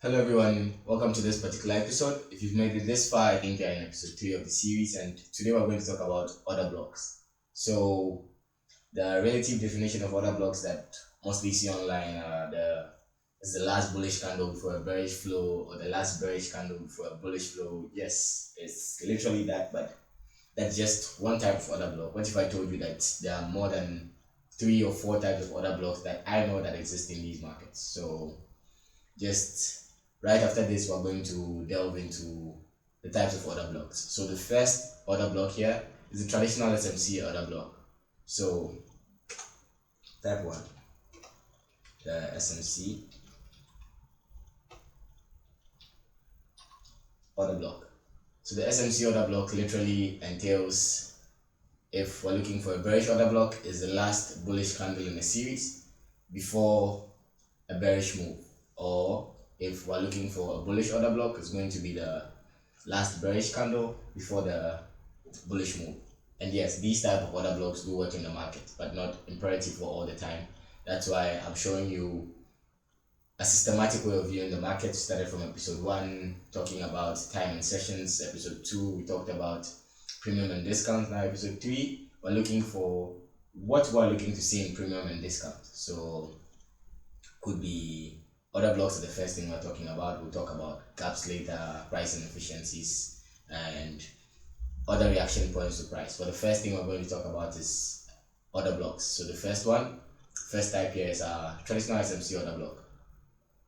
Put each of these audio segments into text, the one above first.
Hello everyone, welcome to this particular episode. If you've made it this far, I think you're in episode 3 of the series, and today we're going to talk about order blocks. So, the relative definition of order blocks that mostly see online are the last bullish candle before a bearish flow, or the last bearish candle before a bullish flow. Yes, it's literally that, but that's just one type of order block. What if I told you that there are more than 3 or 4 types of order blocks that I know that exist in these markets? So, just right after this, we're going to delve into the types of order blocks. So the first order block here is the traditional SMC order block. So type 1, the SMC order block. So the SMC order block literally entails, if we're looking for a bearish order block, is the last bullish candle in a series before a bearish move, or if we're looking for a bullish order block, it's going to be the last bearish candle before the bullish move. And yes, these type of order blocks do work in the market, but not imperative for all the time. That's why I'm showing you a systematic way of viewing the market. Started from episode 1 talking about time and sessions. Episode 2 we talked about premium and discount. Now episode 3 we're looking for what we're looking to see in premium and discount. So could be order blocks are the first thing we're talking about. We'll talk about gaps later, price inefficiencies, and other reaction points to price. But the first thing we're going to talk about is order blocks. So the first type here is our traditional SMC order block.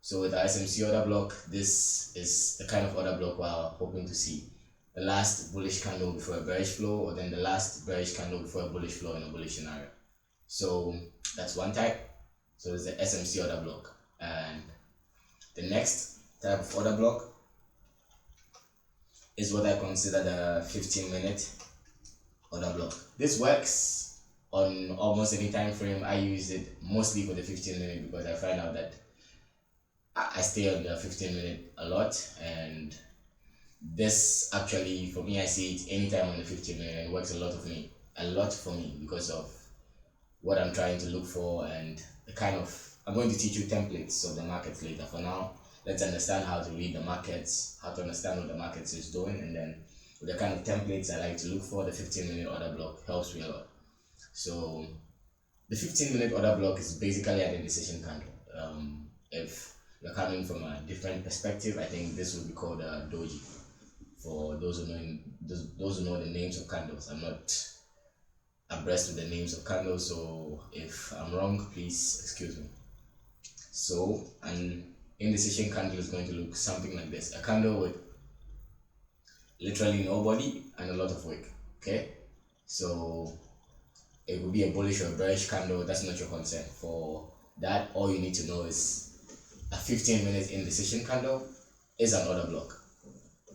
So with our SMC order block, this is the kind of order block we're hoping to see. The last bullish candle before a bearish flow, or then the last bearish candle before a bullish flow in a bullish scenario. So that's one type. So it's the SMC order block. And the next type of order block is what I consider the 15-minute order block. This works on almost any time frame. I use it mostly for the 15-minute because I find out that I stay on the 15-minute a lot, and this actually, for me, I see it anytime on the 15-minute, and it works a lot for me because of what I'm trying to look for and the kind of, I'm going to teach you templates of the markets later. For now, let's understand how to read the markets, how to understand what the markets is doing, and then with the kind of templates I like to look for, the 15-minute order block helps me a lot. So the 15-minute order block is basically an indecision candle. If you're coming from a different perspective, I think this would be called a doji. For those who know the names of candles, I'm not abreast with the names of candles, so if I'm wrong, please excuse me. So an indecision candle is going to look something like this: a candle with literally no body and a lot of wick. Okay, so it will be a bullish or a bearish candle. That's not your concern. For that, all you need to know is a 15-minute indecision candle is an order block.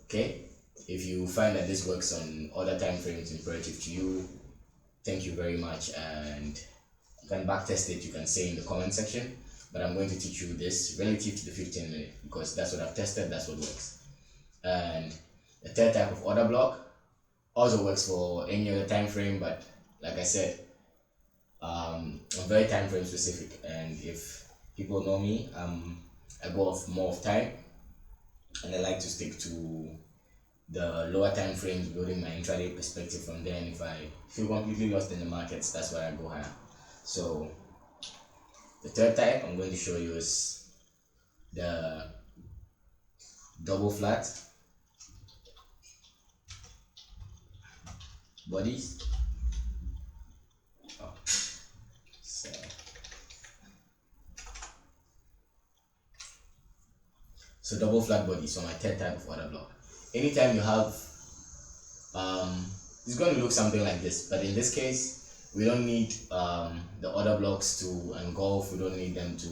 Okay, if you find that this works on other time frames imperative to you, thank you very much, and you can backtest it. You can say in the comment section, but I'm going to teach you this relative to the 15-minute because that's what I've tested, that's what works. And the third type of order block also works for any other time frame, but like I said, I'm very time frame specific, and if people know me, I go off more of time, and I like to stick to the lower time frames, building my intraday perspective from there. And if I feel completely lost in the markets, that's where I go higher. So the third type I'm going to show you is the double flat bodies. So double flat bodies. So my third type of order block. Anytime you have it's going to look something like this, but in this case we don't need the order blocks to engulf. We don't need them to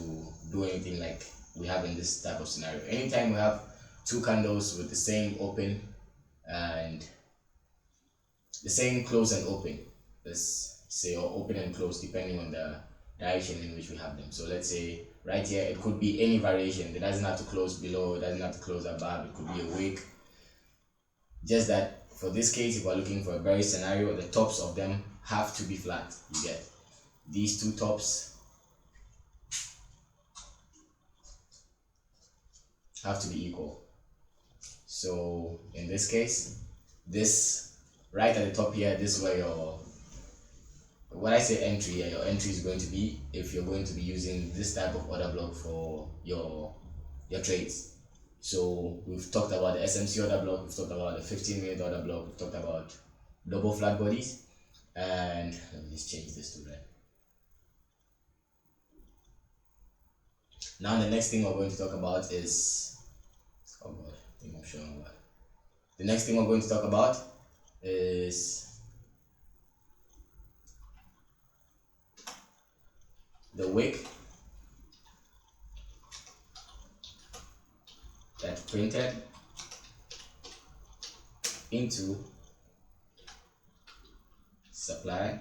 do anything like we have in this type of scenario. Anytime we have two candles with the same open and the same close and open, let's say, or open and close depending on the direction in which we have them. So let's say right here it could be any variation. It doesn't have to close below, it doesn't have to close above, it could be a wick. Just that for this case, if we're looking for a bearish scenario, the tops of them have to be flat. You get these two tops have to be equal. So in this case, this right at the top here, this is where your, when I say entry, your entry is going to be if you're going to be using this type of order block for your trades. So we've talked about the SMC order block, we've talked about the 15-minute order block, we've talked about double flat bodies, and let me just change this to red. Now the next thing we're going to talk about is, oh god, I think I'm showing what. The next thing we're going to talk about is the wick that printed into supply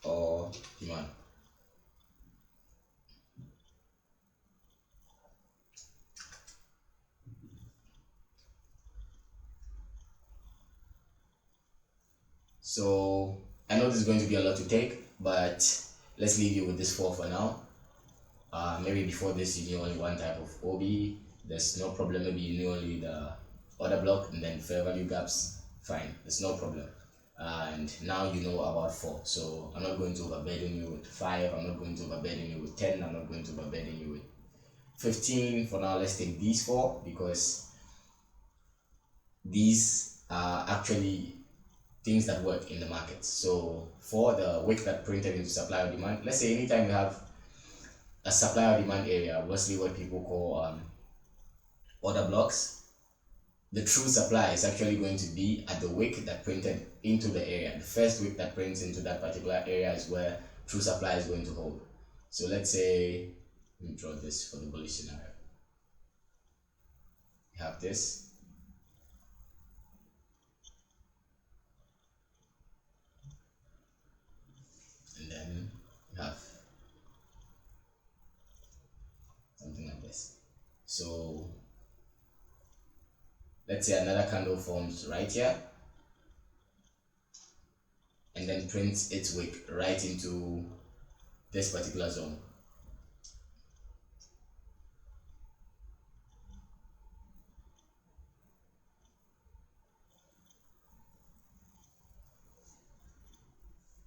or demand. So I know this is going to be a lot to take, but let's leave you with this four for now. Maybe before this you knew only one type of OB, there's no problem. Maybe you knew only the order block and then fair value gaps, fine, there's no problem. And now you know about 4, so I'm not going to overburden you with 5, I'm not going to overburden you with 10, I'm not going to overburden you with 15. For now, let's take these 4 because these are actually things that work in the market. So for the wick that printed into supply or demand, let's say anytime you have a supply or demand area, mostly what people call order blocks, the true supply is actually going to be at the wick that printed into the area. The first wick that prints into that particular area is where true supply is going to hold. So let's say, let me draw this for the bullish scenario. You have this. And then you have something like this. So let's say another candle forms right here and then prints its wick right into this particular zone.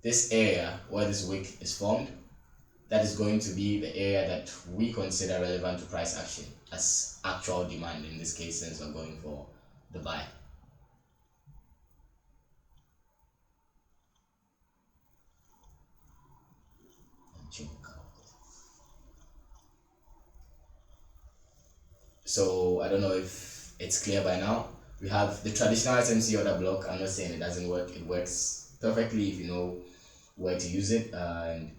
This area where this wick is formed, that is going to be the area that we consider relevant to price action as actual demand, in this case, since we're going for the buy. So I don't know if it's clear by now. We have the traditional SMC order block. I'm not saying it doesn't work, it works perfectly if you know where to use it, and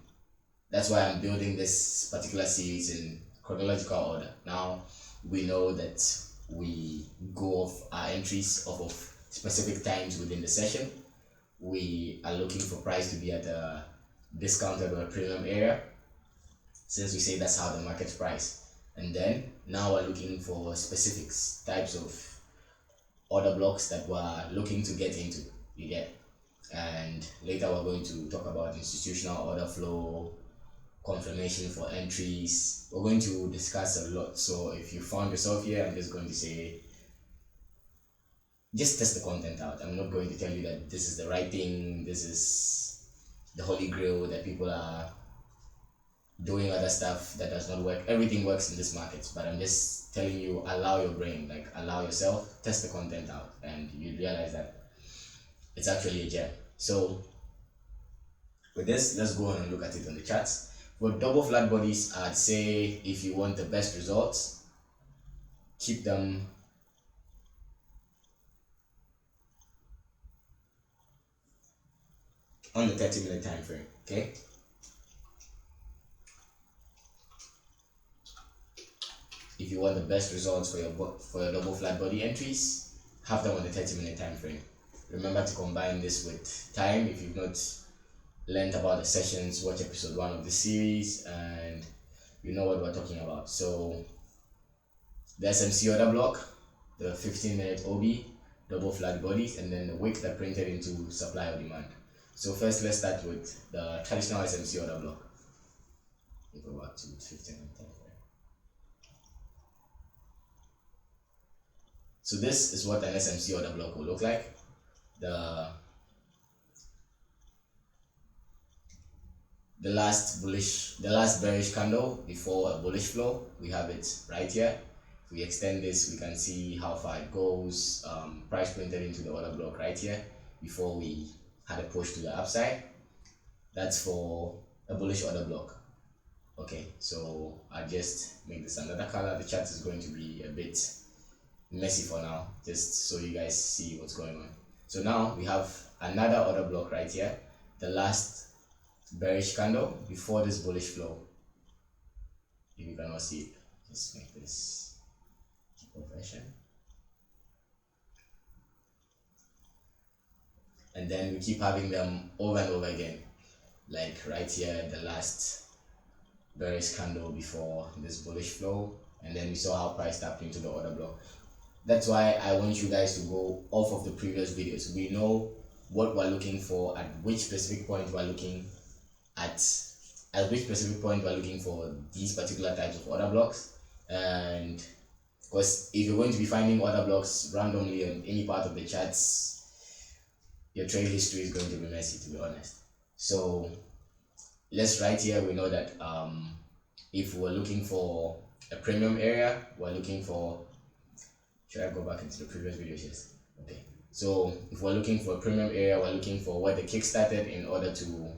that's why I'm building this particular series in chronological order. Now we know that we go off our entries off of specific times within the session. We are looking for price to be at a discounted or a premium area, since we say that's how the market's price. And then now we're looking for specific types of order blocks that we're looking to get into, you get. And later we're going to talk about institutional order flow, confirmation for entries. We're going to discuss a lot. So if you found yourself here, I'm just going to say, just test the content out. I'm not going to tell you that this is the right thing, this is the holy grail, that people are doing other stuff that does not work. Everything works in this market, but I'm just telling you, allow your brain, like allow yourself, test the content out, and you realize that it's actually a gem. So with this, let's go on and look at it on the charts. For double flat bodies, I'd say if you want the best results, keep them on the 30-minute time frame, okay? If you want the best results for your double flat body entries, have them on the 30-minute time frame. Remember to combine this with time. If you've not learned about the sessions, watch episode 1 of the series and you know what we're talking about. So the SMC order block, the 15-minute OB, double flat bodies, and then the wick that printed into supply or demand. So first let's start with the traditional SMC order block. We go back to 15 minute time frame. So this is what an SMC order block will look like. The last bearish candle before a bullish flow, we have it right here. If we extend this, we can see how far it goes. Price printed into the order block right here before we had a push to the upside. That's for a bullish order block. Okay, so I'll just make this another color. The chart is going to be a bit messy for now, just so you guys see what's going on. So now we have another order block right here, the last bearish candle before this bullish flow. If you cannot see it, just make this version, and then we keep having them over and over again, like right here, the last bearish candle before this bullish flow, and then we saw how price tapped into the order block. That's why I want you guys to go off of the previous videos. We know what we're looking for, at which specific point we're looking at which specific point we're looking for these particular types of order blocks. And because if you're going to be finding order blocks randomly on any part of the charts, your trade history is going to be messy, to be honest. So let's right here, we know that if we're looking for a premium area, we're looking for, should I go back into the previous videos? Yes. Okay, so if we're looking for a premium area, we're looking for where the kick started in order to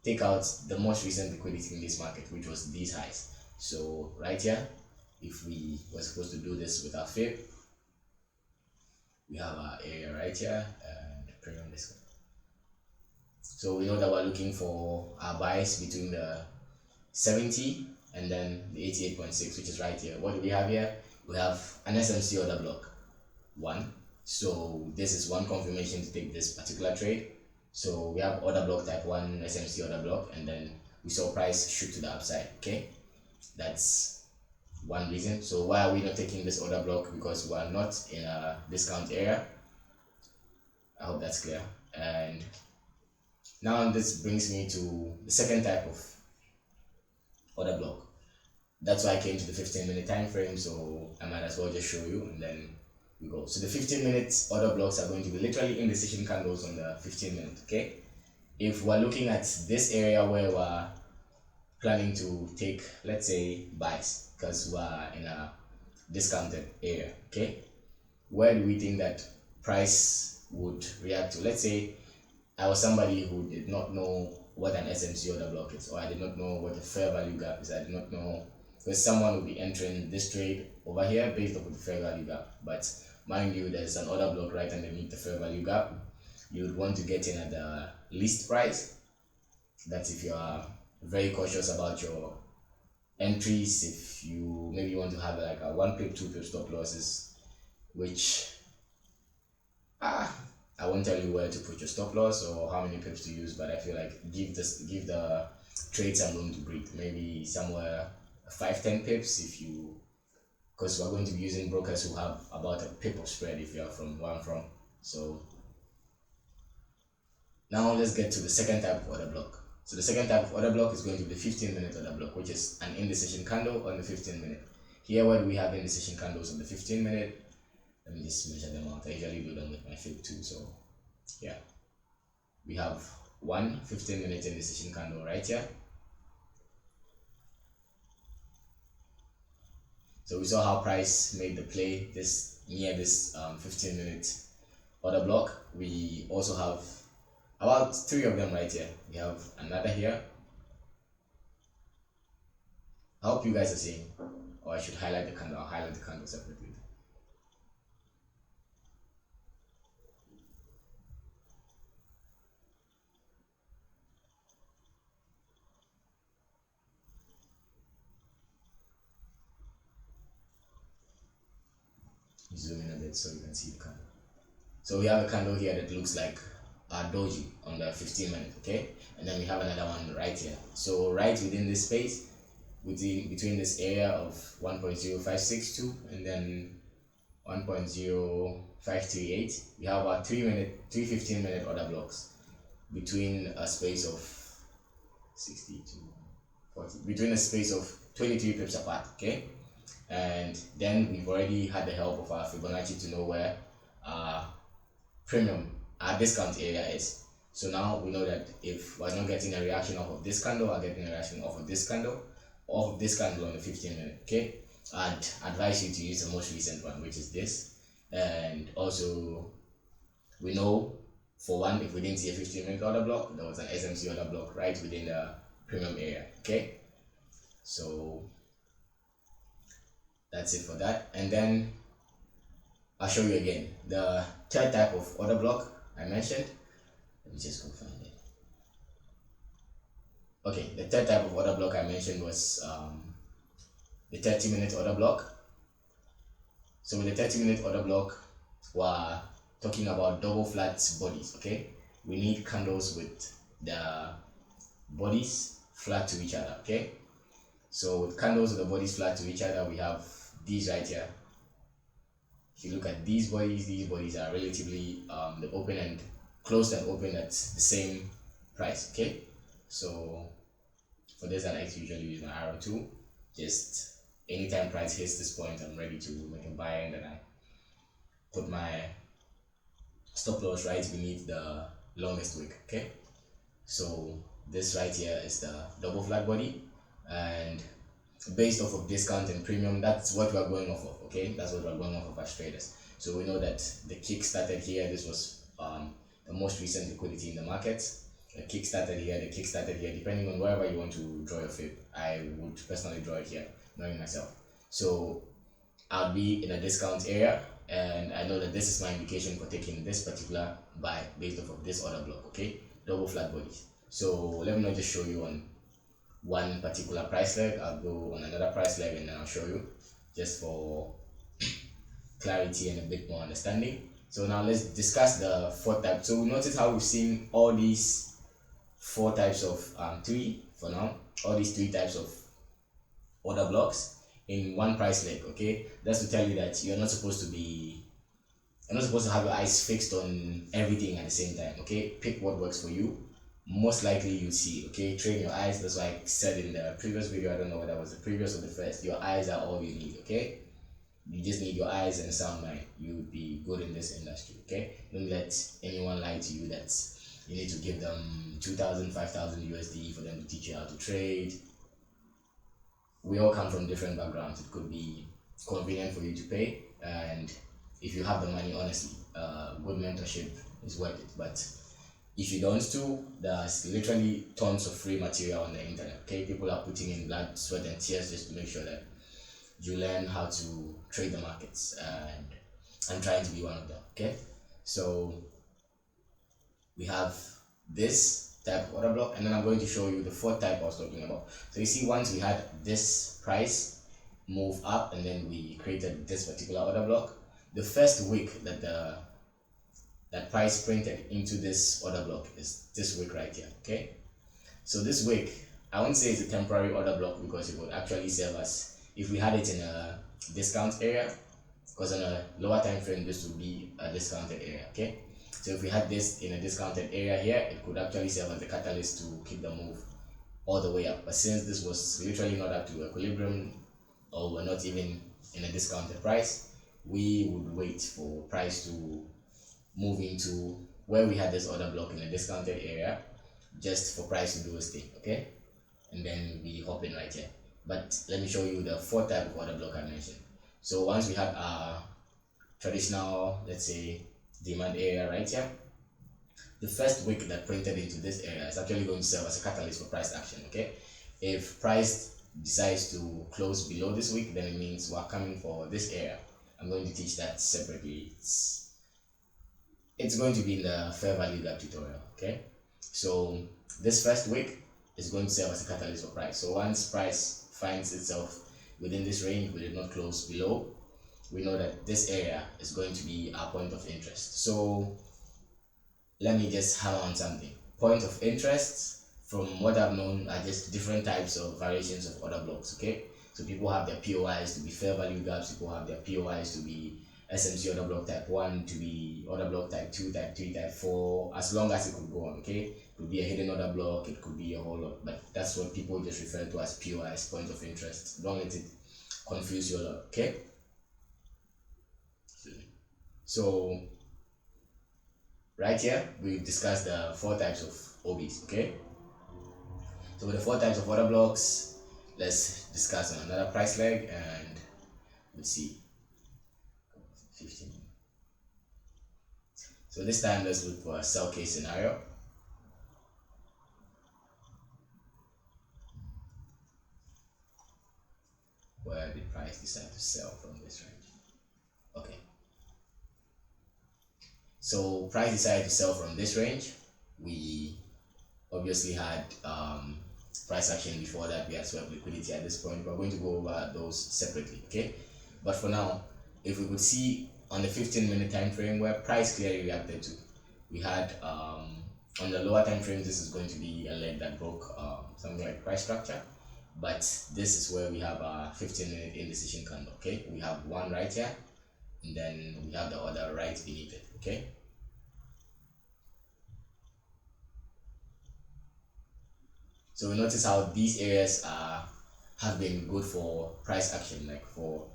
take out the most recent liquidity in this market, which was these highs. So right here, if we were supposed to do this with our fib, we have our area right here and premium discount. So we know that we're looking for our buys between the 70 and then the 88.6, which is right here. What do we have here? We have an SMC order block 1. So this is one confirmation to take this particular trade. So we have order block type 1 SMC order block, and then we saw price shoot to the upside. Okay, that's one reason. So why are we not taking this order block? Because we are not in a discount area. I hope that's clear. And now this brings me to the second type of order block. That's why I came to the 15-minute time frame, so I might as well just show you, and then we go. So the 15-minute order blocks are going to be literally indecision candles on the 15-minute. Okay, if we're looking at this area where we're planning to take, let's say, buys, because we're in a discounted area, okay, where do we think that price would react to? Let's say I was somebody who did not know what an SMC order block is, or I did not know what a fair value gap is. I did not know, because someone will be entering this trade over here based off of the fair value gap. But mind you, there's an order block right underneath the fair value gap. You would want to get in at the least price. That's if you are very cautious about your entries. If you maybe want to have like a 1 pip, 2 pip stop losses, which I won't tell you where to put your stop loss or how many pips to use, but I feel like give the trade some room to breathe. Maybe somewhere 5-10 pips, if you, because we're going to be using brokers who have about a pip of spread if you are from where I'm from. So now let's get to the second type of order block. So the second type of order block is going to be the 15-minute order block, which is an indecision candle on the 15-minute. Here, where do we have indecision candles on the 15-minute? Let me just measure them out. I usually do them with my fib too. So yeah, we have one 15-minute indecision candle right here. So we saw how price made the play this near this 15-minute order block. We also have about 3 of them right here. We have another here. I hope you guys are seeing, or I should highlight the candle. I'll highlight the candle separately. Zoom in a bit so you can see the candle. So we have a candle here that looks like a doji on the 15-minute, okay? And then we have another one right here. So right within this space, between this area of 1.0562 and then 1.0538, we have our 3 15-minute order blocks between a space of 62. between a space of 23 pips apart. Okay, and then we've already had the help of our Fibonacci to know where our our discount area is. So now we know that if we're not getting a reaction off of this candle, we're getting a reaction off of this candle, on the 15-minute. Okay, I'd advise you to use the most recent one, which is this. And also, we know for one, if we didn't see a 15-minute order block, there was an SMC order block right within the premium area. Okay, so that's it for that. And then I'll show you again the third type of order block I mentioned. Let me just go find it. Okay, the third type of order block I mentioned was the 30-minute order block. So with the 30-minute order block, we're talking about double flat bodies. Okay, we need candles with the bodies flat to each other. Okay, so with candles with the bodies flat to each other, we have these right here. If you look at these bodies are relatively the open and closed and open at the same price. Okay, so for this I like to usually use my arrow tool. Just anytime price hits this point, I'm ready to make a buy, and then I put my stop loss right beneath the longest wick. Okay, so this right here is the double flat body, and based off of discount and premium, that's what we're going off of. Okay, that's what we're going off of as traders. So we know that the kick started here. This was the most recent liquidity in the market. The kick started here, the kick started here, depending on wherever you want to draw your fib. I would personally draw it here, knowing myself. So I'll be in a discount area, and I know that this is my indication for taking this particular buy based off of this order block. Okay, double flat bodies. So let me not just show you on one particular price leg. I'll go on another price leg, and then I'll show you just for clarity and a bit more understanding. So now let's discuss the fourth type. So notice how we've seen all these four types of all these three types of order blocks in one price leg. Okay, that's to tell you that you're not supposed to have your eyes fixed on everything at the same time. Okay, pick what works for you. Most likely you see. Okay, train your eyes. That's why I said in the previous video, I don't know whether that was the previous or the first, your eyes are all you need. Okay, you just need your eyes and a sound mind. You'll be good in this industry. Okay, don't let anyone lie to you that you need to give them 2,000 5,000 USD for them to teach you how to trade. We all come from different backgrounds. It could be convenient for you to pay, and if you have the money, honestly, good mentorship is worth it. But if you don't too, there's literally tons of free material on the internet. Okay, people are putting in blood, sweat, and tears just to make sure that you learn how to trade the markets, and I'm trying to be one of them. Okay, so we have this type of order block, and then I'm going to show you the fourth type I was talking about. So you see, once we had this price move up, and then we created this particular order block, the first wick that price printed into this order block is this wick right here. Okay, so this wick, I won't say it's a temporary order block, because it would actually serve us if we had it in a discount area, because on a lower time frame this would be a discounted area. Okay, so if we had this in a discounted area here, it could actually serve as a catalyst to keep the move all the way up. But since this was literally not up to equilibrium, or we're not even in a discounted price, we would wait for price to move into where we had this order block in a discounted area, just for price to do its thing. Okay, and then we hop in right here. But let me show you the fourth type of order block I mentioned. So once we had our traditional, let's say, demand area right here, the first wick that printed into this area is actually going to serve as a catalyst for price action. Okay, if price decides to close below this wick, then it means we're coming for this area. I'm going to teach that separately. It's going to be in the fair value gap tutorial. Okay, so this first wick is going to serve as a catalyst for price. So once price finds itself within this range, we did not close below, we know that this area is going to be our point of interest. So let me just hammer on something. Point of interest, from what I've known, are just different types of variations of order blocks. Okay, so people have their POIs to be fair value gaps, people have their POIs to be SMC order block type 1, to be order block type 2, type 3, type 4, as long as it could go on. Okay, could be a hidden order block, it could be a whole lot, but that's what people just refer to as POIs, point of interest. Don't let it confuse you a lot, okay? So right here we've discussed the 4 types of OBs, okay? So with the 4 types of order blocks, let's discuss on another price leg, and let's see 15. So this time let's look for a sell case scenario where the price decides to sell from this range. Okay, so price decided to sell from this range. We obviously had price action before that. We had swept liquidity at this point. We're going to go over those separately, okay? But for now, if we could see on the 15-minute time frame where price clearly reacted to, we had on the lower time frame, this is going to be a leg that broke something like price structure, but this is where we have a 15-minute indecision candle, okay? We have one right here, and then we have the other right beneath it, okay? So we notice how these areas have been good for price action. Like for,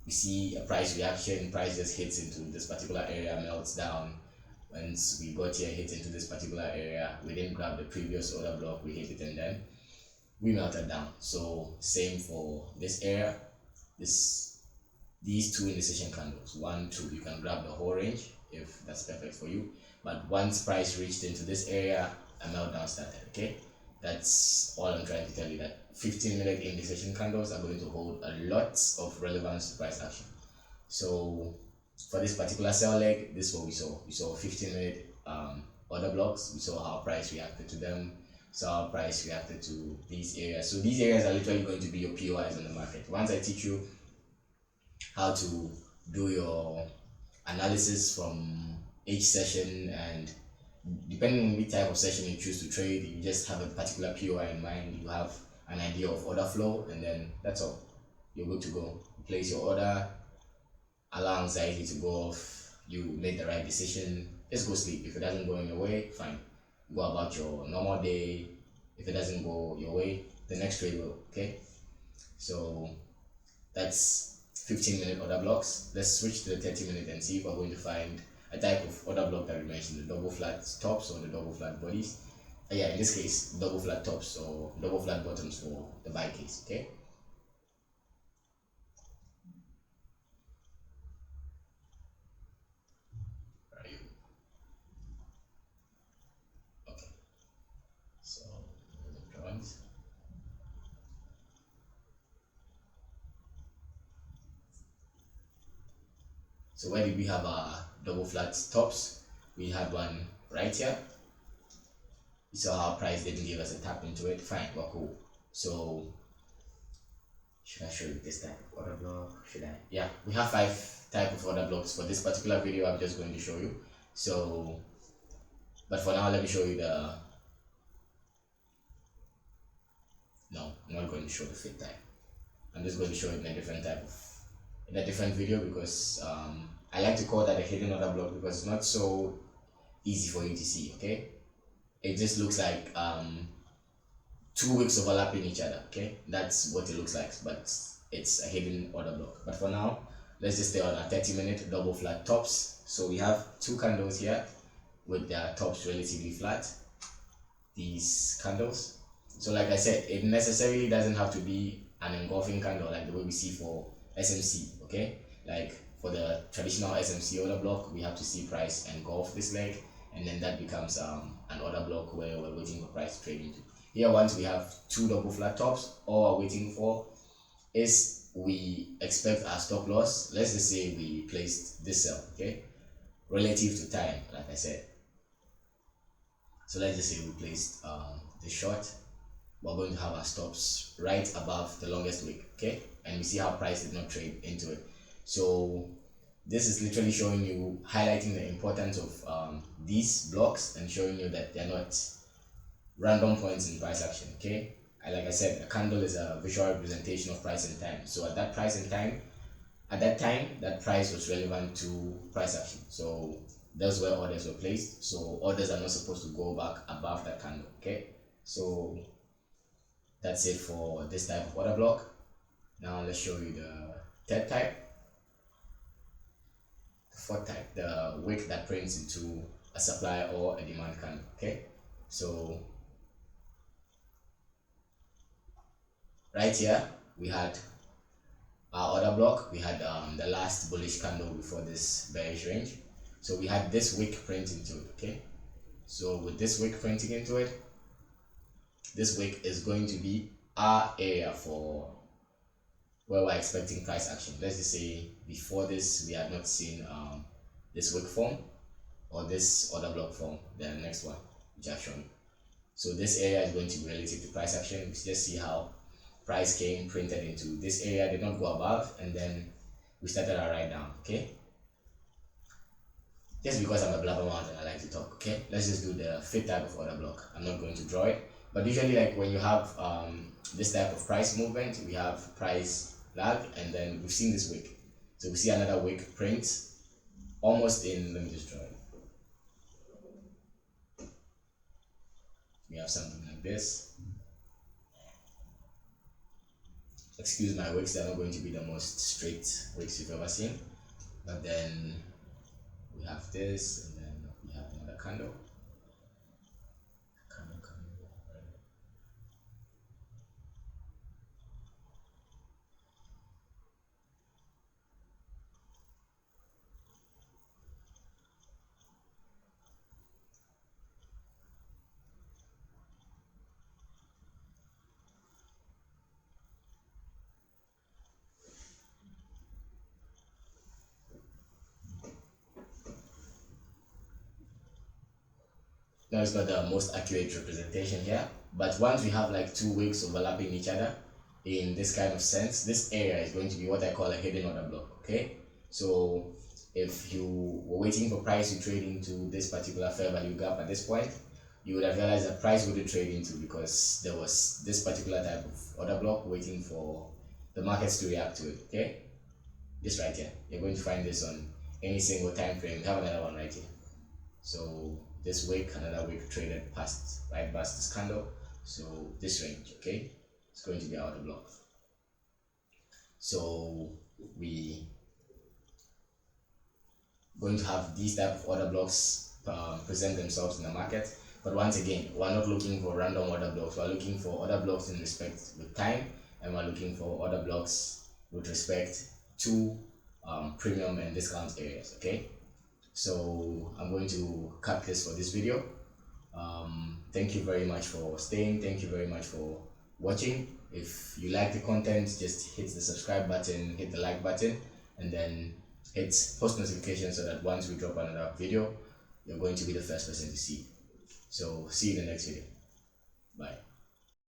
we see a price reaction, price just hits into this particular area, melts down. Once we got here, hit into this particular area, we didn't grab the previous order block, we hit it and then we melted down. So same for this area, these two indecision candles, 1, 2, you can grab the whole range if that's perfect for you. But once price reached into this area, a meltdown started, okay? That's all I'm trying to tell you, that 15-minute indecision candles are going to hold a lot of relevance to price action. So for this particular sell leg, this is what we saw. We saw 15-minute order blocks. We saw how price reacted to them, saw how price reacted to these areas. So these areas are literally going to be your POIs on the market. Once I teach you how to do your analysis from each session, and depending on which type of session you choose to trade, you just have a particular POI in mind, you have an idea of order flow, and then that's all. You're good to go. Place your order, allow anxiety to go off, you made the right decision, just go sleep. If it doesn't go in your way, fine, go about your normal day. If it doesn't go your way, the next trade will, okay? So that's 15-minute order blocks. Let's switch to the 30-minute and see if we're going to find a type of order block that we mentioned, the double flat tops or the double flat bodies. Yeah, in this case, double flat tops or double flat bottoms for the buy case, okay? Okay, so drawings. So where did we have our double flat tops? We had one right here. We saw how price didn't give us a tap into it. Fine, we're cool. So should I show you this type of order block? Should I? Yeah, we have 5 type of order blocks for this particular video. I'm just going to show you. So, but for now, let me show you the. No, I'm not going to show the fit type. I'm just going to show it in a different type of, in a different video, because I like to call that a hidden order block because it's not so easy for you to see, okay? It just looks like 2 wicks overlapping each other, okay? That's what it looks like, but it's a hidden order block. But for now, let's just stay on a 30-minute double flat tops. So we have 2 candles here with their tops relatively flat, these candles. So like I said, it necessarily doesn't have to be an engulfing candle like the way we see for SMC, okay? Like for the traditional SMC order block, we have to see price engulf this leg, and then that becomes an order block where we're waiting for price to trade into. Here, once we have 2 double flat tops, all we're waiting for is we expect our stop loss. Let's just say we placed this sell, okay, relative to time, like I said. So let's just say we placed the short. We're going to have our stops right above the longest wick, okay? And we see how price did not trade into it. So this is literally showing you, highlighting the importance of these blocks and showing you that they're not random points in price action, okay? And like I said, a candle is a visual representation of price and time. So at that price and time, at that time, that price was relevant to price action. So that's where orders were placed. So orders are not supposed to go back above that candle. Okay, so that's it for this type of order block. Now let's show you the third type, the fourth type, the wick that prints into a supply or a demand candle. Okay, so right here we had our order block. We had the last bullish candle before this bearish range, so we had this wick print into it. Okay, so with this wick printing into it, this wick is going to be our area for where we're expecting price action. Let's just say before this we had not seen this wick form or this order block form, the next one which I've shown. So this area is going to be relative to price action. We just see how price came, printed into this area, did not go above, and then we started our ride down. Okay, just because I'm a blabbermouth and I like to talk. Okay, let's just do the fifth type of order block. I'm not going to draw it, but usually, like when you have this type of price movement, we have price lag, and then we've seen this wick. So we see another wick print almost in, let me just draw it. We have something like this. Excuse my wicks, they're not going to be the most straight wicks you've ever seen. But then we have this, and then we have another candle. Now it's not the most accurate representation here, but once we have like two wicks overlapping each other in this kind of sense, this area is going to be what I call a hidden order block. Okay, so if you were waiting for price to trade into this particular fair value gap at this point, you would have realized that price wouldn't trade into, because there was this particular type of order block waiting for the markets to react to it. Okay, this right here, you're going to find this on any single time frame. We have another one right here. So this wick, another wick traded past, right past this candle. So this range, okay, it's going to be our order block. So we going to have these type of order blocks present themselves in the market. But once again, we're not looking for random order blocks. We're looking for order blocks in respect with time, and we're looking for order blocks with respect to premium and discount areas. Okay, so I'm going to cut this for this video. Thank you very much for staying. Thank you very much for watching. If you like the content, just hit the subscribe button, hit the like button, and then hit post notifications so that once we drop another video, you're going to be the first person to see. So see you in the next video. Bye.